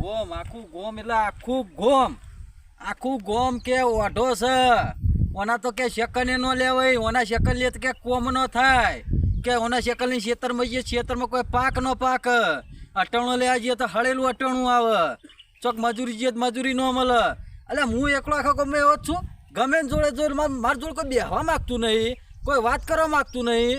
ગોમ આખું ગોમ એટલે આખું ગોમ કે ઓઢો છે ઓના તો કે સેકન્ડ નો લેવાય ઓના સેકન્ડ લે તો કે કોમ નો થાય કે ઓના સેકન્ડ ની ખેતરમાં જઈએ ખેતરમાં કોઈ પાક નો પાક અટણો લેવા જઈએ તો હળેલું અટણું આવે ચોક મજૂરી જઈએ તો મજૂરી ન મળે એટલે હું એકલો આખો ગમે એવો જ છું ગમે ને જોડે મારા જોડે કોઈ બેહવા માગતું નહીં કોઈ વાત કરવા માગતું નહીં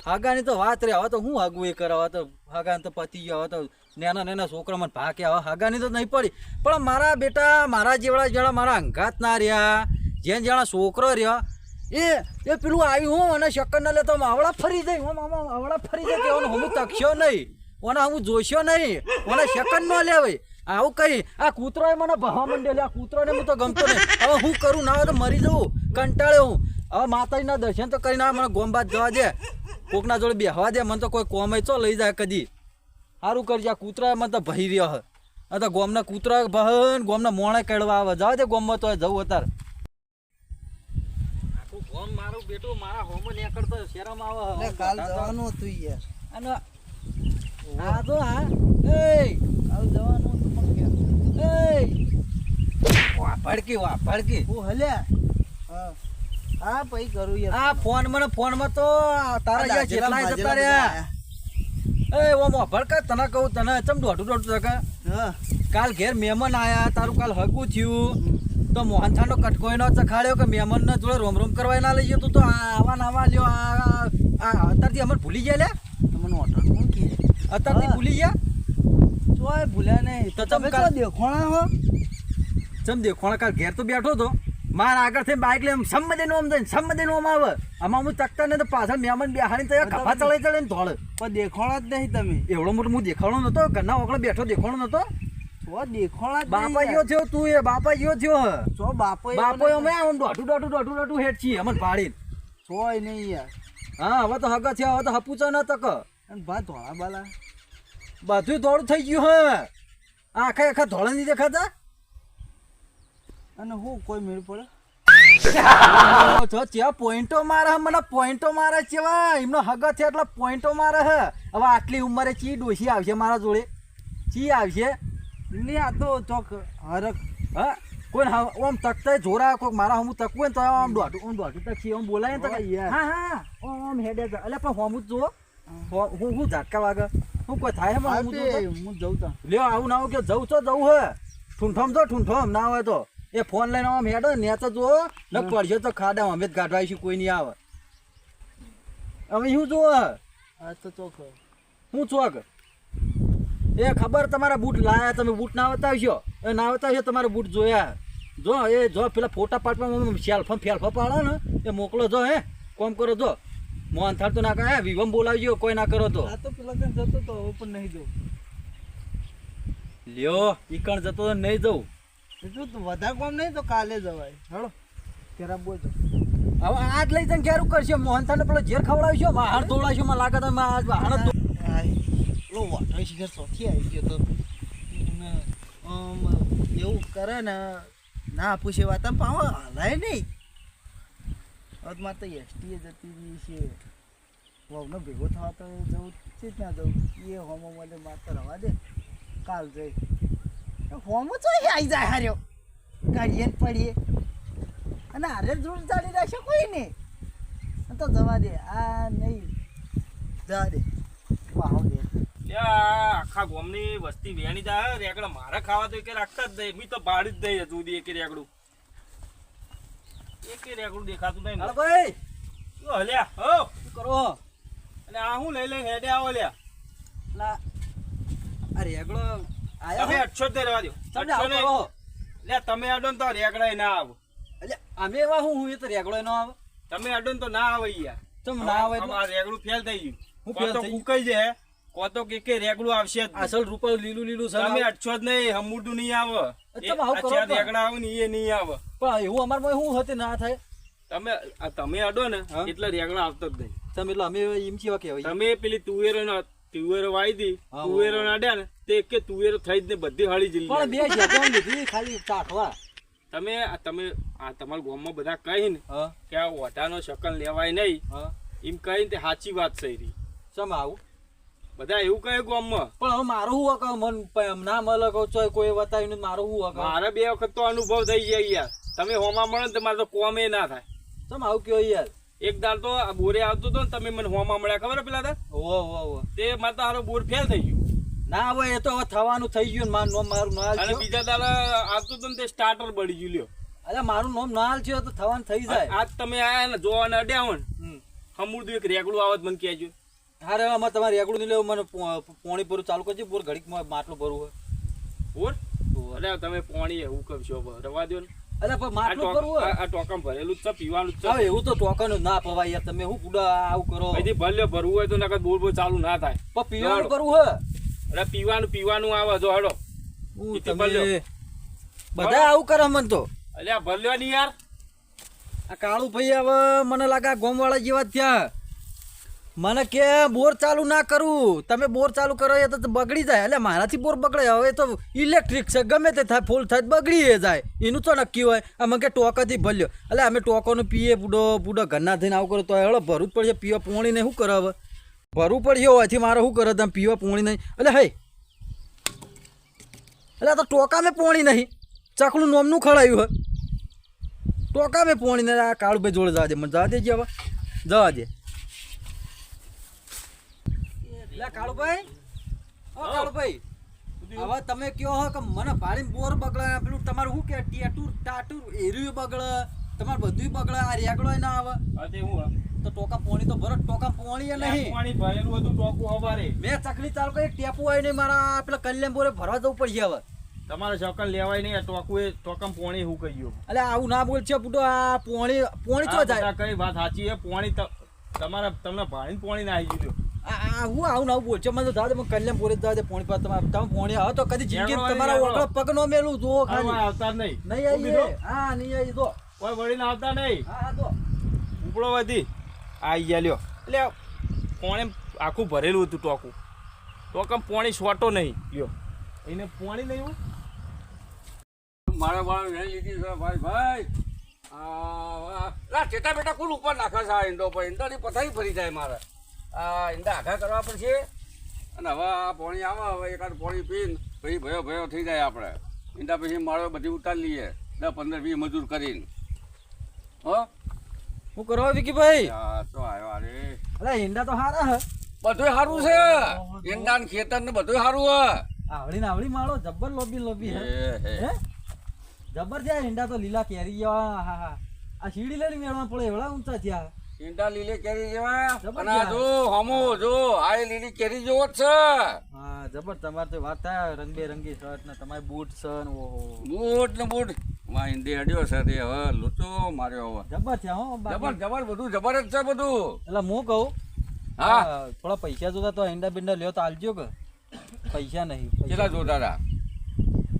હગાની તો વાત રે હવે તો હું હગવું એ કરે હવે તો હગાને તો પતી ગયો હવે તો નાના છોકરા મને ભાગે હવે હગાની તો નહીં પડી પણ મારા બેટા મારા જેવડા મારા અંગાત ના રહ્યા જેના છોકરો રહ્યા એ પેલું આવ્યું હું અને શક્કર ના લેતો આવડા ફરી જાય હું આવડા ફરી જાય કે હું તકશો નહીં ઓને હું જોઈશો નહીં ઓને શક્કર ન લેવાય આવું કઈ આ કૂતરોએ મને ભવા માંડ્યો આ કૂતરોને હું તો ગમતો નહીં હવે હું કરું ના તો મરી જવું કંટાળે હું હવે માતાજીના દર્શન તો કરીને મને ગોમ બાદ જવા દે કોકના જોડે બેહવા દે મને તો કોઈ કોમ ચો લઈ જાય કદી સારું કરજે આ કૂતરા મને તો ભરી રહ્યો હ તો ગોમના કૂતરા બહન ગોમના મોણે કડવા આવે જવા દે ગોમમાં તો જવું અત્યારે આખું ગોમ મારું બેટું મારા હોમો નીકળતો શેરામાં આવે કાલ જવાનું હતું યાર અને આ તો હા એ કાલ જવાનું હતું પણ કેમ એ વાપડકી હું હલ્યા હા પછી કરું યાર આ ફોનમાં તો તારા જેટલા જતા રહ્યા એ ઓમ વાપડકા તને કહું તને ચમ દોઢું ટકા કાલ ઘેર મહેમાન આયા તારું કાલ હગું થયું તો મોહનથાળનો કટકોઈ નો ચખાડ્યો કે મહેમાનને જોડે રોમ કરવા ના લઈ ગયો તું તો આવા લ્યો અત્યારથી અમને ભૂલી ગયા લે તમને ઓર્ડર કોણ કે અત્યારથી ભૂલી ગયા ચોય ભૂલ્યા નહીં તો તમે તો દેખોણા હો ચમ દેખોણા કાલ ઘેર તો બેઠો તો મારા આગળથી બાઇક લે સંબંધી નો આવે આમાં હું તકતા ને તો પાછળ મહેમાન બેહાડી તો ખભા ચડે ને ધોળ પણ દેખોણા જ નહીં તમે એવડો મોટો હું દેખાડો નતો ઘરના ઓકળે બેઠો દેખાડો નતો તો દેખોણા જ બાપા જેવો થયો તું એ બાપા જેવો થયો તો બાપો અમે આમ દોઢું હેઠ છીએ અમને પાડી ચોય નહીં યાર હા હવે તો હગા થયા હવે તો હપુચો ન તક અને ભા ધોળા બાલા બધું ધોળું થઈ ગયું હે આખા ધોળા નહીં દેખાતા અને હું કોઈ મેળ પડે પોઈન્ટો મારે મને પોઈન્ટો મારે કેવા એમનો હગા થયા એટલે પોઈન્ટો મારે હે હવે આટલી ઉંમરે ચી ડોસી આવશે મારા જોડે ચી આવશે નહીં આ તો ચોક હરક હા કોઈ આમ તકતા જોરા કોઈક મારા હું તકવું ને તો આમ દોઢું તકશી આમ બોલાય ને તો હા આમ હેડે એટલે પણ હોમું જ જુઓ હું ઝાટકા વાગે હું કોઈ થાય હું જઉં તો લ્યો આવું ના આવું કે જવું તો જવું હે ઠૂંઠોમ ના હોય તો એ ફોન લઈને આમ હેડો ને તો જુઓ ન પડશે તો ખાડા અમે જ ગાઢવાઈશું કોઈ નહીં આવે અમે શું જુઓ હા તો ચોક હું ચોક એ ખબર તમારા બૂટ લાયા તમે બૂટ ના બતાવશો એ ના બતાવશો તમારા બૂટ જોયા જો પેલા ફોટા પાડવા ફેલ્ફા પાડો ને એ મોકલો જો હે કોમ કરો જો મોહનથાળ તો ના કહે વિવમ બોલાવજો કોઈ ના કરો તો આ તો પેલા જતો તો હવે પણ નહીં જવું લ્યો ઈકણ જતો તો નહીં જવું એટલું તો વધારે કોમ નહીં તો કાલે જવાય હેડો ત્યારે બોલજો હવે આજ લઈ જઈને ક્યારું કરશે મોહનથાળ પેલો ઝેર ખવડાવશો હાર દોડાવશો માં લાગે તો હાર પેલો વાટો શિખર ચોથી આવી ગયો તો એવું કરે ને ના પૂછે વાત પાવ હલાય નહીં હવે મારે તો એસટીએ જતી છે વહુનો ભેગો થવા તો જવું છે જ ના જવું એ હોમો મને મારે તો રવા દે કાલ જઈ હોમો તો આવી જાય હાર્યો કાઢીએ જ પડીએ અને હારે જોર ચાલી રહેશે કોઈ નહીં તો જવા દે આ નહીં જવા દે વાહ દે આખા ગોમની વસ્તી વેણી જાય રેગડા મારા ખાવા તો એક રાખતા જ નહીં તો બાળી જ દઈ હતું એક રેગડું દેખાતું નહીં ભાઈ શું હલ્યા હો શું કરો અને આ હું લઈ હેડે આવો લ્યા અરે રેગડો તમે 800 રહેવા દો લે તમે અડો ને તો રેગડા ના આવો એટલે અમે એવા હું એ તો રેગડો નો આવે તમે અડો ને તો ના આવે યાર ચમ ના આવે આ રેગડું ફેલ થઈ ગયું હું કોતો કુકાઈ જાય કોતો કે રેગડું આવશે અસલ રૂપા લીલું છે તમે 800 જ નહીં હમુડું નહીં આવે રેગડા આવે ને એ નહીં આવે પણ એવું અમારમાં શું હતી ના થાય તમે અડો ને એટલે રેગડા આવતો જ નહીં તમે એટલે અમે એમ કેવા કહેવાય તમે પેલી તુવેરો વાઈ દી તુવેરો નાડ્યા ને તે કે તુવેરો થઈ જ ને બધી હળી જલી પણ બે જગ્યા લીધી ખાલી ચાખવા તમે આ તમારા ગામમાં બધા કહી ને કે આ ઓઢાનો શકન લેવાય નહીં એમ કહીને તે સાચી વાત થઈ રહી સમ આવું બધા એવું કહે ગામમાં. પણ હવે મારું શું હક મન ના મળે કહું ચોય કોઈ બતાવ્યું નથી મારું શું હક મારે 2 વખત તો અનુભવ થઈ જાય યાર. તમે હોમાં મળે ને તમારે તો કોમે ના થાય. ચમ આવું કયો યાર એક દાડ તો આ બોરે આવતો હતો ને તમે મને હોમાં મળ્યા ખબર હે પેલા દાડ? ઓ તે મારે તો હારો બોર ફેલ થઈ ગયું. ના હવે એ તો હવે થવાનું થઈ ગયું ને મારું નાલ અને થયો બીજા દાડ આવતો હતો ને તે સ્ટાર્ટર બળી ગયું લ્યો. અરે મારું નામ નાલ છે તો થવાનું થઈ જાય આજ તમે આયા ને જોવા ને અડ્યા હોય ને હમુરદું એક રેગડું આવત મને કહેજો. હારે આમાં તમારે રેગડું નહીં લેવું મને પોણી ભરું ચાલુ કરજો બોર ઘડીક માટલું ભરવું હોય બોર અરે તમે પાણી એવું કરશો રવા દો ને. અરે પણ માટલું ભરવું હોય આ ટોકમ ભરેલું જ છે પીવાનું જ છે. હવે એવું તો ટોકન જ ના પવાય યાર તમે શું પૂડા આવું કરો અહીંથી ભલે ભરવું હોય તો નકર બોર બોર ચાલુ ના થાય. પણ પીવાનું કરવું હોય અરે પીવાનું આવે જો હડો તમે બધા આવું કરે મને તો અલ્યા ભલ્યો ની યાર. આ કાળુ ભાઈ હવે મને લાગે ગોમવાળા જેવા જ થયા મને કે બોર ચાલુ ના કરું તમે બોર ચાલુ કરો એ તો બગડી જાય એટલે મારાથી બોર બગડે હવે તો ઇલેક્ટ્રિક છે ગમે તે થાય ફૂલ થાય બગડી જાય એનું તો નક્કી હોય અમે કે ટોકાથી ભલ્યો એટલે અમે ટોકાનું પીએ પૂડો ઘરના થઈને આવું કરો તો હેળો ભરવું જ પડશે પીવા પોણી ને શું કરે હવે ભરવું પડશે હોયથી મારે શું કરે તમે પીવા પોણી નહીં એટલે હે એટલે આ તો ટોકા મેં પોણી નહીં ચકલું નોમનું ખડાયું હોય ટોકા મેં પોણી ને આ કાળુભાઈ જોડે જવા દે મને જવા દેજે હવે જવા દે કાળુભાઈ ઓ કાળુભાઈ હવે તમે કયો હો કે મને ભાડીને બોર બગડે પેલું તમારું શું કે ટેટુર ટાટુર એર્યું બગડે તમારે બધું બગડે આ રેગડો ના આવે તો ટોકા પોણી તો ભરો ટોકા પોણી નહીં પાણી ભરેલું હતું ટોકું હવારે મેં ચકલી ચાલુ કરી ટેપુ આવી નહીં મારા પેલા કલ્યાણ બોરે ભરવા જવું પડશે હવે તમારે શકલ લેવાય નહીં ટોકું એ ટોકમ પોણી હું કહ્યું. એટલે આવું ના બોલ છે બુડો આ પોણી ચો જાય કઈ વાત સાચી છે પોણી તમારા તમને ભાડીને પોણી ના આવી ગયું. હું આવું ના બોલ છે મને તો દાદા મને કલ્યાણ બોરે દાદા પોણી પર તમે પોણી આવો તો કદી જિંદગી તમારા ઓગળો પગ નો મેલું જુઓ ખાલી આવતા નહીં નહીં આવીએ હા નહીં આવી દો કોઈ વળીને આવતા નહીં. હા દો ઉપડો વધી આવી ગયા લ્યો એટલે પોણે આખું ભરેલું હતું ટોકું ટોકમ પોણી છોટો નહીં લ્યો એને પોણી નહીં હોય મારે વાળા નહીં લીધી છે ભાઈ ચેટા બેટા કુલ ઉપર નાખે છે આ ઈંડો પર ઈંડાની પથારી ફરી જાય મારે આ ઈંડા આઘા કરવા પડશે અને હવે આ પોણી આવે હવે એકાદ પોણી પીને પછી ભયો થઈ જાય આપણે ઈંડા પછી મારો બધી ઉતારી લઈએ 10 15 20 મજૂર કરીને હો હું કરો વિકીભાઈ તો આવ્યો અરે અરે ઈંડા તો હારા હે બધું સારું છે ઈંડા ને ખેતર ને બધું સારું હે આવડી માળો જબ્બર લોબી હે જબર થયા ઈંડા તો લીલા કેરી જેવા હા આ સીડી લઈને મેળવા પડે એવડા ઊંચા થયા ઈંડા લીલી કેરી જેવા અને આ જો હમો જો આ લીલી કેરી જેવો જ છે હા જબર તમારે તો વાત થાય રંગબેરંગી શર્ટ ને તમારે બૂટ છે ને ઓહો બૂટ માં ઈંડી અડ્યો છે તે હવે લૂંટો માર્યો હવે જબર થયા હો જબર બધું જબર જ છે બધું એટલે હું કહું હા થોડા પૈસા જોતા તો ઈંડા બિંડા લ્યો તો આલજો કે પૈસા નહીં કેટલા જોતા હતા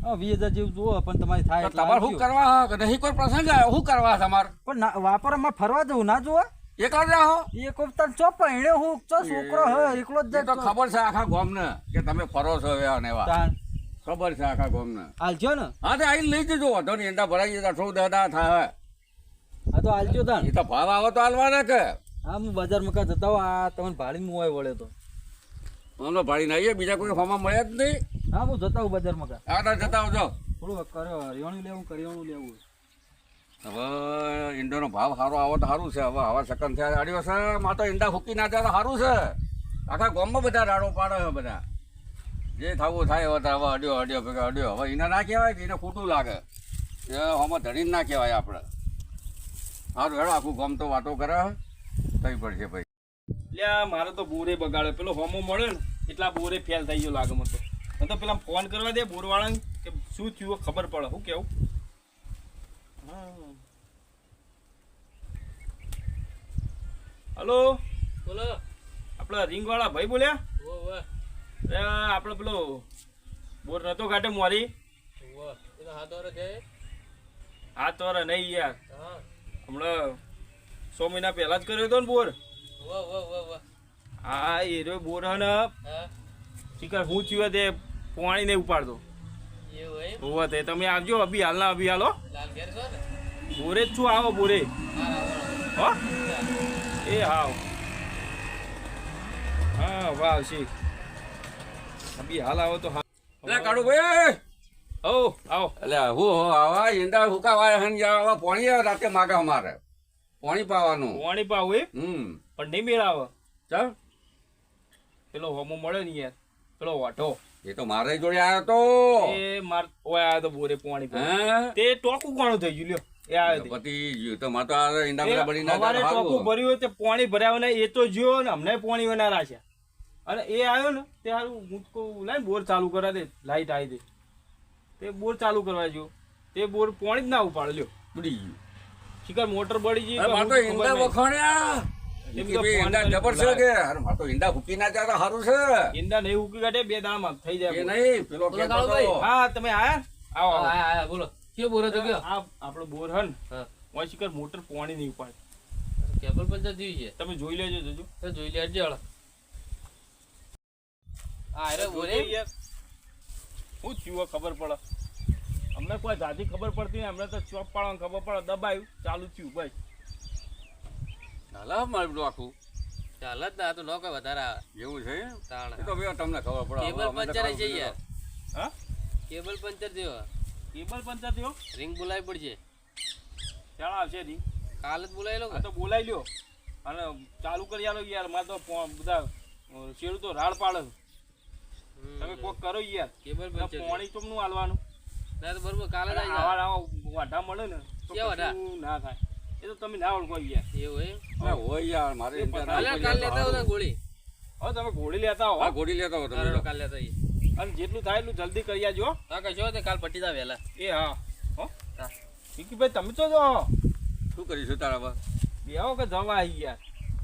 20,000 જેવું જુઓ પણ તમારે થાય તમારે શું કરવા નહીં કોઈ પ્રસંગ આવ્યો શું કરવા તમારે પણ વાપરમાં ફરવા જવું ના જોવા એકલા જ રહો એક વખત ચો પહેણે હું ચો છોકરો હે એકલો જ તો ખબર છે આખા ગામને કે તમે ફરો છો એવા ને એવા ખબર છે આખા ગામને આલજો ને હા તો આવીને લઈ જજો વાંધો નહીં ઈંડા ભરાઈ જતા 18 થાય હા તો આલજો તાન એ તો ભાવ આવે તો હાલવાના કે હા હું બજારમાં કા જતા હોઉં આ તમને ભાડી મુવાય વળે તો અમે ભાડી ના આવીએ બીજા કોઈ ફોમાં મળ્યા જ નહીં હા હું જતા હોઉં બજારમાં કા હા તો જતા આવજો થોડું કરિયાણું લેવું કરિયાણું લેવું હવે ઈંડાનો ભાવ સારો આવો તો સારું છે હવે આવા સેકન્ડ થયા આડ્યો છે માં તો ઈંડા ફૂકી ના થાય તો સારું છે આખા ગામમાં બધા રાડો પાડે છે બધા જે થવું થાય હવે હવે અડ્યો ભેગા અડ્યો હવે એને ના કહેવાય કે એને ખોટું લાગે એ આમાં ધણીને ના કહેવાય આપણે સારું હેડો આખું ગામ તો વાતો કરે થઈ પડશે ભાઈ એટલે મારે તો બોરે બગાડે પેલો હોમો મળે ને એટલા બોરે ફેલ થઈ ગયો લાગે મને તો પેલા ફોન કરવા દે બોરવાળાને કે શું થયું ખબર પડે શું કેવું હલો બોલો આપડે રિંગ વાળા ભાઈ બોલ્યા આપડે પેલો બોર નતો કાઢે મોરી હાથ વાર નહીં યાર હમણાં 100 મહિના પહેલા જ કર્યો હતો ને બોર હા એ રહ્યો બોર હે ને શીખર હું થયું તે પાણી નહીં ઉપાડતો હોવા તે તમે આવજો અભી હાલના અભી હાલો બોરે જ છું આવો બોરે હો એ હાવ હા વાવ શીખ અભી હાલ આવો તો એટલે કાળુભાઈ આવો એટલે હું આવા ઈંડા હુકાવા હન આવા પાણી આવે રાતે માગે અમારે પાણી પાવાનું પાણી પાવું એ પણ નહીં મેળાવે ચાલ પેલો હોમો મળે ને યાર પેલો વાટો એ તો મારે જોડે આવ્યો તો એ માર ઓય આવ્યો તો બોરે પાણી પીવા. હે તે ટોકું કોણું થઈ ગયું લ્યો એ આવ્યો તે. પતિ ગયું તો મારે તો આ ઈંડા બધા બળી ના સવારે જાય ટોકું સારું. ભર્યું હોય તે પાણી ભર્યા ને એ તો જ્યો ને અમને પાણી વના રાખ્યા અને એ આવ્યો ને તે હારું હું તો કહું લાઈ બોર ચાલુ કરા દે લાઈટ આવી દે તે બોર ચાલુ કરવા જો તે બોર પાણી જ ના ઉપાડે લ્યો બળી ગયું શિકાર મોટર બળી ગઈ અરે મારે તો ઈંડા વખાણ્યા એમ કે તો ભાઈ ઈંડા પાણી જબર છે કે અરે મારે તો ઈંડા ફૂકી ના જાય તો સારું છે ઈંડા નહીં ઉકી કાઢે 2 દાણામાં થઈ એ જાય. નહીં પેલો કહેતો તો. હા તમે આયા આવો આવો. હા બોલો કયો બોરો તો કયો આ આપણો બોર હન હા. ઓય શિકાર મોટર પાણી નહીં ઉપાડે કેબલ પંચર જોઈ છે તમે જોઈ લેજો જોજો તો જોઈ લે હટજે હળો હા અરે બોરે યાર હું થયું ખબર પડે અમને કોઈ જાજી ખબર પડતી નહીં અમને તો ચોપ પાડવાની ખબર પડે દબાયું ચાલુ થયું ભાઈ હાલા મારું પેલું આખું ચાલ જ ના તો નો કઈ વધારે આવે એવું છે તાણ એ તો ભાઈ તમને ખબર પડે કેબલ હવે અમને તો પંચર ખબર છે પડી યાર હા કેબલ પંચર થયો કેબલ પંચર થયો રિંગ બોલાવી પડશે ચાલ આવશે રી કાલ જ બોલાવી લો આ તો બોલાવી લ્યો અને ચાલુ કરી આલો યાર મારે તો બધા શેરું તો રાડ પાડે તમે કોક કરો યાર કેબલ પંચર પાણી તો નું હાલવાનું ના તો બરોબર કાલ જ આવી આવા આવા વાઢા મળે ને તો કેવા વાઢા? કશું ના થાય એ તો તમે ના ઓળખો યાર એવું એમ અરે હોય યાર મારે એ ઈંડા પતા- ના કાલ ઉપાડ્યા કાલ તો લેતા આવો સારું. ને ગોળી હવે તમે ઘોડી લેતા હો હા ગોળી લેતા હો તમે હારો, તો. કાલ લેતા આવીએ અને જેટલું થાય એટલું જલ્દી કરી આજો હા કશો તે કાલ પટી જા વહેલા એ હા હો હા. વિકીભાઈ તમે તો જો શું કરીશું તારા બા બે આવો કે જવા આવી યાર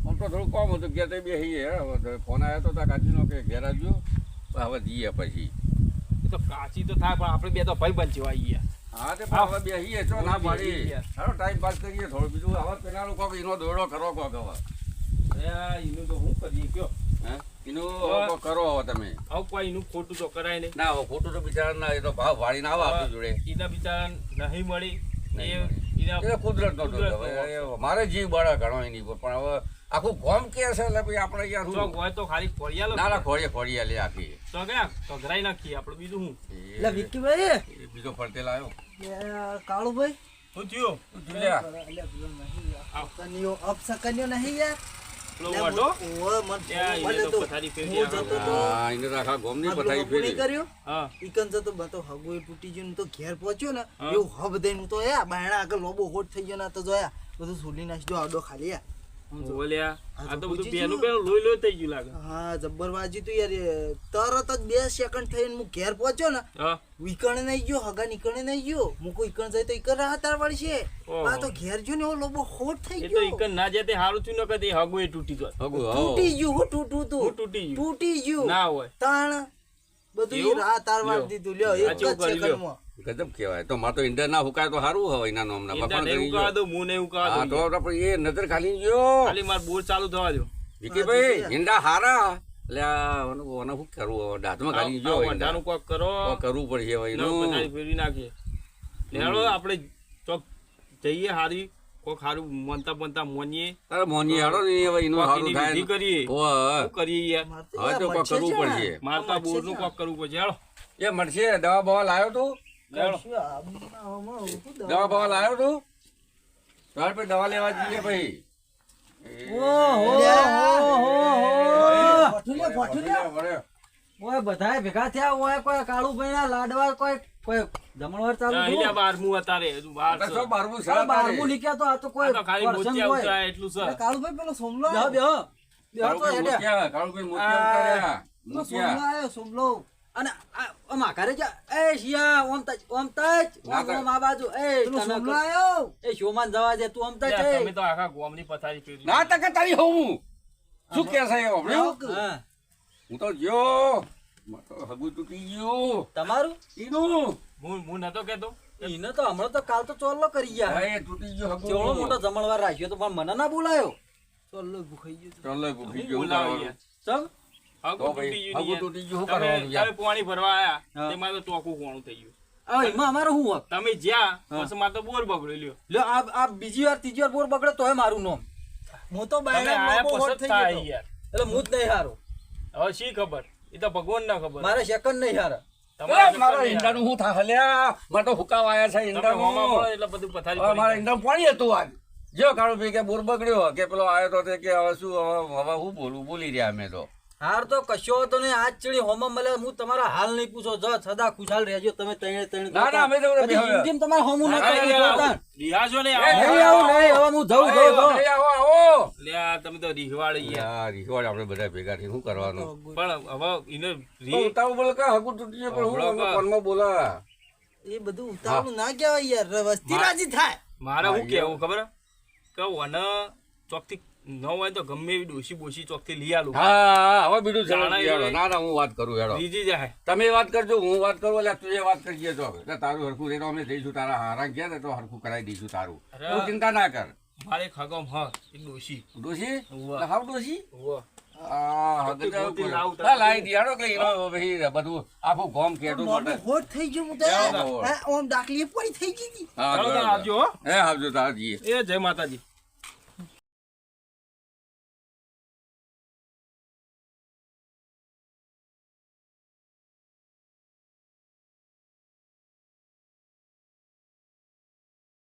આમ તો થોડું કોમ હતું ઘેર તો બેસીએ હવે તો ફોન આવ્યો તો તાર કાચીનો કે ઘેર આવજો હવે જઈએ પછી એ તો કાચી તો થાય પણ આપણે બે તો ભાઈ બંધ જેવા યાર હા તે પણ હવે બેસીએ છો ના પાડી યાર. હાલો ટાઈમ પાસ કરીએ થોડું બીજું હવે પેલા લોકો એનો દોડો કરો કોક હવે એનું તો શું કરીએ કયો હે એનું હવે કોક કરો હવે તમે આવું કોઈ એનું ખોટું તો કરાય નહીં ના હવે ખોટું તો બિચારા ના એ તો ભાવ વાળીને આવો આપણી જોડે એના બિચારા નહીં મળી નહીં એના એ કુદરત નો કુદરતનો હવે મારે જીવ બળે ઘણો એની પર પણ હવે આખું ગોમ કે છે એટલે ભાઈ આપણે યાર ચોક શું હોય તો ખાલી ફળિયાલો ના ના ખોડીએ લે આખી તો ક્યાં કગરાઈ નાખીએ આપણે બીજું શું એટલે વિક્કીભાઈ એ બીજો ફરતેલ આવ્યો કાળુભાઈ શું થયું તું લ્યા. અપસકન્યો નહીં યાર પેલો વાટો ઓવે, મને ત્યાં ખબર એને તો તો. પથારી ફેરવી હું આગળ. જતો તો હા એને તો આખા ગોમની આ પેલું પથારી હગું નહીં ફેરી કર્યું હા ઈકન જતો બતો હગું એ તૂટી ગયું ને તો ઘેર પહોંચ્યો ને હા. એવું હબ દઈને હું તો બાયણા આગળ લોબો હોટ થઈ ગયો ને તો જોયા બધું સોલી નાખજો આડો ખાલી યાર બોલ્યા આ આ તો તો બધું પૂછી બેનું જો. બેનું લોહી લોહી થઈ ગયું લાગે હા જબ્બર વાજી તું યાર તરત જ 2 સેકન્ડ થઈને હું ઘેર પહોંચ્યો ને હા ઈકણે નહીં ગયો હગા નીકળે નહીં ગયો હું કોઈ ઈકણ જાય તો ઈકણ રાહતાર વાળી છે ઓહો. આ તો ઘેર જો ને એવો લોબો હોટ થઈ એ તો ગયો ઈકન ના જાય તે હારું થયું ન કદી હગું એ તૂટી જાય હગું હો તૂટી ગયું હું તૂટું તું હું તૂટી ગયું તૂટી ગયું ના હોય તાણ બધું ઈ એવું? રાહતાર લ્યો. વાળી દીધું લ્યો એક આ જ ચેવું કરી લ્યો. સેકન્ડમાં ગજબ કહેવાય તો મારે તો ઈંડા ના હુકાય તો સારું હવે એના નામના ઈંડા વખાણ નહીં કરી ઉકાવા ગયો દો હું નહીં ઉકાવા હા દો તો આપણે એ નજર ખાલી ગયો ખાલી માર બોર ચાલુ થવા દો વિકીભાઈ ઈંડા હારા એટલે આ ઓને શું કરવું હવે દાંતમાં ખાલી ગયો ઈંડા વંઢાનું કોક કરો કોક કરવું પડશે હવે નવ એનું પથારી ફેરવી નાખીએ લેડો આપણે ચોક જઈએ હારી કોક હારું મનતા મનતા મોનીએ તારે મોની હાડો ને હવે એનું કોક સારું એની થાય વિધિ કરીએ ઓહ, શું કરીએ યાર હવે તો કોક કરવું પડશે મારતા બોરનું કોક કરવું પડશે હેડો એ મળશે દવા બવા લાવ્યો તું લેડો દવા બવા લાવ્યો તું તાર પછી દવા લેવા જઈએ ભાઈ ઓય બધાય ભેગા થયા ઓય કોઈ કાળુભાઈ ના લાડવા કોઈ જમણવાર ચાલુ ના, થયું. અહીંયા બારમું અતારે હજુ બાર છે. તો બારમું અરે સારા બારમું નીકળ્યા તો આ તો કોઈ આ તો ખાલી પ્રસંગ મોતિયા હોય. ઉતરાય એટલું છે કાળુભાઈ પેલો સોમલો બેહો, બેહો. બેહો તો હેડે. કાળુભાઈ મોતિયા ઉતાર્યા. પેલો મોતિયા. સોમલો આવ્યો સોમલો અને આમ આઘારે જા. એ શિયા, ઓમ તજ, ઓમ તજ. ઓમ, ઓમ આ બાજુ. એ પેલો તને સોમલો કહું. આવ્યો એ શોમાન જવા દે તું ઓમ તજ. યાર, એ. તમે તો આખા ગોમની પથારી ફેરવી ના ટકે તારી હોવું શું કે છે એ વાપર્યું? હા. હું તો ગયો મારે તો હગું તૂટી ગયું તમારું ઈનું હું નતો કેતો એને તો હમણાં તો કાલ તો ચોલ્લો કરી ગયા. હા, એ તૂટી ગયું હગું. કેવડો મોટો જમણવાર રાખ્યો તો પણ મને ના બોલાયો. ચોલ્લો ભૂખાઈ ગયો ચાલો, એ ભૂખી ગયું. બોલાવી યાર. ચમ. હગું તો ભાઈ, તૂટી ગયું હગું યાર. તૂટી ગયું, શું તમે કરવાનું યાર? તમે પાણી ભરવા આયા હા. તેમાં તો ટોકું કોણું થઈ ગયું હવે એમાં અમારે શું હક? તમે જ્યાં હા. પછી મારે તો બોર બગડ્યો લ્યો લ્યો આ બીજી વાર ત્રીજી વાર બોર બગડે તોય મારું નામ. હું તો તમે બાયણા આયા લોબો હોટ પસંદ થઈ થાય ગયો યાર એટલે હું જ નહીં હારું. હવે શી ખબર એ તો ભગવાન ના ખબર મારે સેકન્ડ નહીં યાર તમારે મારા ઈંડાનું શું થાય હલ્યા મારે તો હુકાવા આયા છે ઈંડામાં એટલે બધું પથારી હવે પડી મારા જાય. ઈંડામાં પાણી હતું આજ જો કાળું ભાઈ કે બોર બગડ્યો કે પેલો આવ્યો તો તે કે હવે શું હવે હું બોલી રહ્યા અમે તો હાર તો કશો હતો ને આજ ચડી હોમાં મળે હું તમારા હાલ નહીં પૂછો જ સદા ખુશાલ રહેજો તમે ત્રણે ત્રણ ના, ના, અમે તો પછી બેહ્યા. જિંદગીમાં તમારે હોમું ન ના, કરવાનું ના, જોતા. રિહાજો ને નહીં આવું નહીં હવે હું જઉં આવો, આવો. લે આ તમે તો રીહવાડી ગયા યાર, રીવાડ આપણે બધા ભેગા થઈ શું કરવાનું પણ હવે એને ઉતાવળ બોલે કે હગું તૂટી જાય પણ હું હમણાં અમે ફોનમાં બોલા એ બધું ઉતાવળું ના કહેવાય યાર વસ્તી રાજી થાય મારે શું કેવું ખબર કે વને ચોકથી ન હોય તો ગમે એવી ડોસી બોસી ચોકથી લઈ આલું હા હવે બીજું ચાલો જાણા હેડો. એ- ના ના હું વાત કરું હેડો રીજી જાય તમે વાત કરજો હું વાત કરું એટલે તું એ વાત કરજે તો એટલે તારું હરખું રે તો અમે જઈશું તારા હારા ગયા ને તો હરખું કરાવી દઈશું તારું અરે. તું ચિંતા ના કર મારે ખાગમ હા એક ડોસી ડોશી ઉવ્વ. હાવ ડોશી ઉવ્વ. લાવી લાવું દિયાડો કે એમાં પછી બધું આખું ગોમ કેટું મોઢું માટે હોટ થઈ ગયું હું તો જાઓ. હા, ઓમ ડાકલી પડી થઈ ગઈ હતી. હા ચાલો તાર આવજો હો. એ આવજો તાર જઈએ એ જય માતાજી